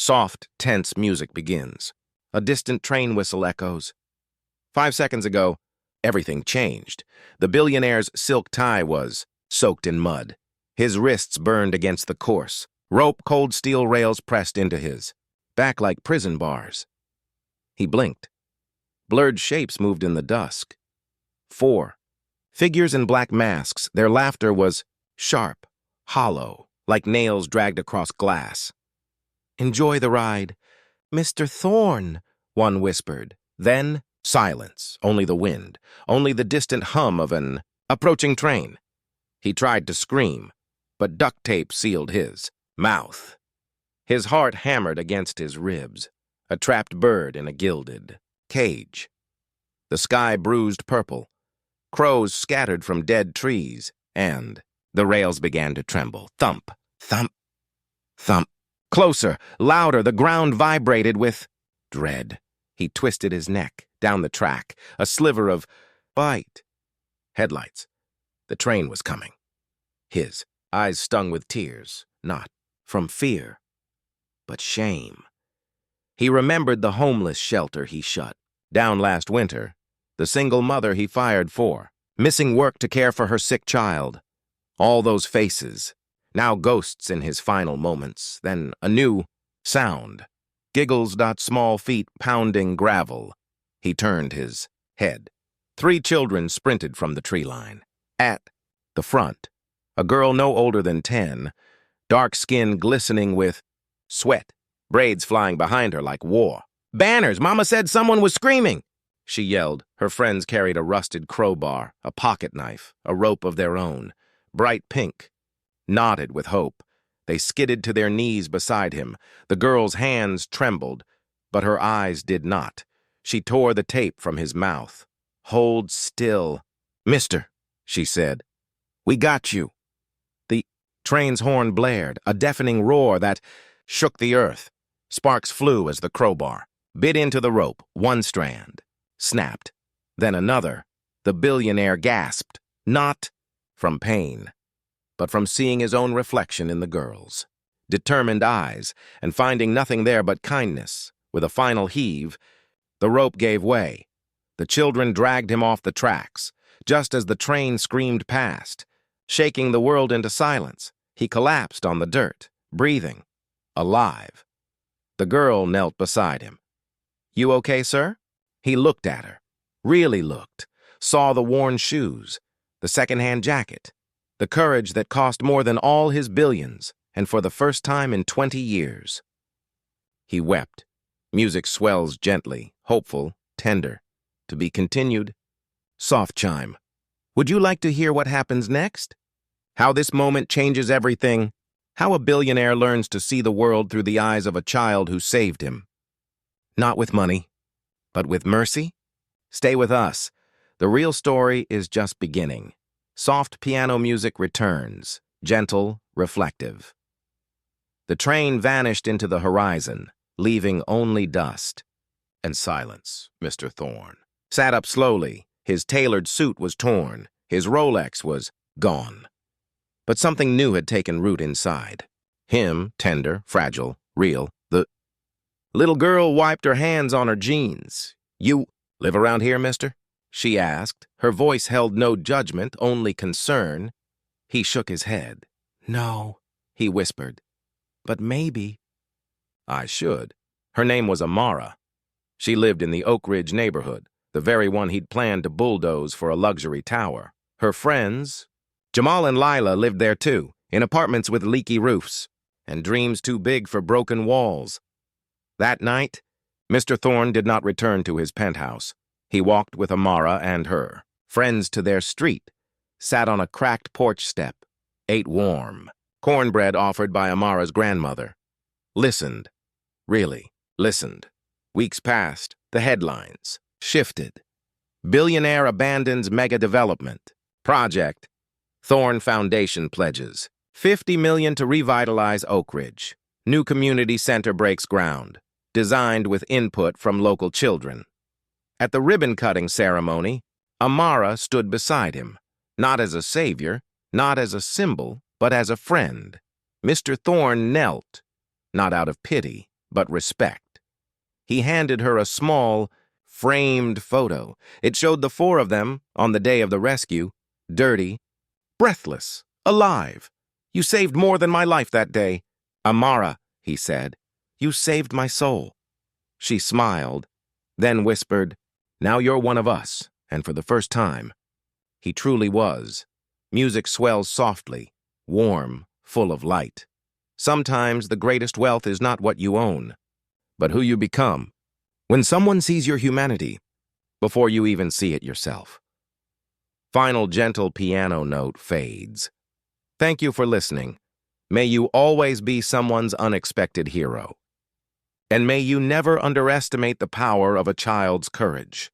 Soft, tense music begins. A distant train whistle echoes. 5 seconds ago, everything changed. The billionaire's silk tie was soaked in mud. His wrists burned against the course. Rope cold steel rails pressed into his back like prison bars. He blinked. Blurred shapes moved in the dusk. 4. Figures in black masks. Their laughter was sharp, hollow, like nails dragged across glass. "Enjoy the ride." "Mr. Thorne," one whispered. Then silence, only the wind, only the distant hum of an approaching train. He tried to scream, but duct tape sealed his mouth. His heart hammered against his ribs, a trapped bird in a gilded cage. The sky bruised purple. Crows scattered from dead trees, and the rails began to tremble. Thump, thump, thump. Closer, louder, the ground vibrated with dread. He twisted his neck down the track, a sliver of light. Headlights. The train was coming. His eyes stung with tears, not from fear, but shame. He remembered the homeless shelter he shut down last winter, the single mother he fired for, missing work to care for her sick child. All those faces, now ghosts in his final moments. Then a new sound. Giggles. Small feet pounding gravel. He turned his head. 3 children sprinted from the tree line. At the front, a girl no older than 10, dark skin glistening with sweat, braids flying behind her like war. "Banners! Mama said someone was screaming!" she yelled. Her friends carried a rusted crowbar, a pocket knife, a rope of their own, bright pink. Nodded with hope. They skidded to their knees beside him. The girl's hands trembled, but her eyes did not. She tore the tape from his mouth. "Hold still." "Mister," she said, "we got you." The train's horn blared, a deafening roar that shook the earth. Sparks flew as the crowbar bit into the rope. One strand snapped, then another. The billionaire gasped, not from pain, but from seeing his own reflection in the girl's determined eyes and finding nothing there but kindness. With a final heave, the rope gave way. The children dragged him off the tracks, just as the train screamed past, shaking the world into silence. He collapsed on the dirt, breathing, alive. The girl knelt beside him. "You okay, sir?" He looked at her, really looked, saw the worn shoes, the secondhand jacket, the courage that cost more than all his billions, and for the first time in 20 years. He wept. Music swells gently, hopeful, tender. To be continued. Soft chime. Would you like to hear what happens next? How this moment changes everything. How a billionaire learns to see the world through the eyes of a child who saved him. Not with money, but with mercy? Stay with us. The real story is just beginning. Soft piano music returns, gentle, reflective. The train vanished into the horizon, leaving only dust and silence. Mr. Thorne sat up slowly. His tailored suit was torn. His Rolex was gone. But something new had taken root inside. Him, tender, fragile, real. The little girl wiped her hands on her jeans. "You live around here, mister?" she asked. Her voice held no judgment, only concern. He shook his head. "No," he whispered, "but maybe." "I should." Her name was Amara. She lived in the Oak Ridge neighborhood, the very one he'd planned to bulldoze for a luxury tower. Her friends, Jamal and Lila, lived there too, in apartments with leaky roofs, and dreams too big for broken walls. That night, Mr. Thorne did not return to his penthouse. He walked with Amara and her friends to their street, sat on a cracked porch step, ate warm cornbread offered by Amara's grandmother, listened, really listened. Weeks passed, the headlines shifted. Billionaire abandons mega development. Project. Thorne Foundation pledges $50 million to revitalize Oak Ridge. New community center breaks ground, designed with input from local children. At the ribbon-cutting ceremony, Amara stood beside him, not as a savior, not as a symbol, but as a friend. Mr. Thorne knelt, not out of pity, but respect. He handed her a small, framed photo. It showed the four of them on the day of the rescue, dirty, breathless, alive. You saved more than my life that day. Amara, he said, you saved my soul. She smiled, then whispered, now you're one of us, and for the first time. He truly was. Music swells softly, warm, full of light. Sometimes the greatest wealth is not what you own, but who you become. When someone sees your humanity, before you even see it yourself. Final gentle piano note fades. Thank you for listening. May you always be someone's unexpected hero. And may you never underestimate the power of a child's courage.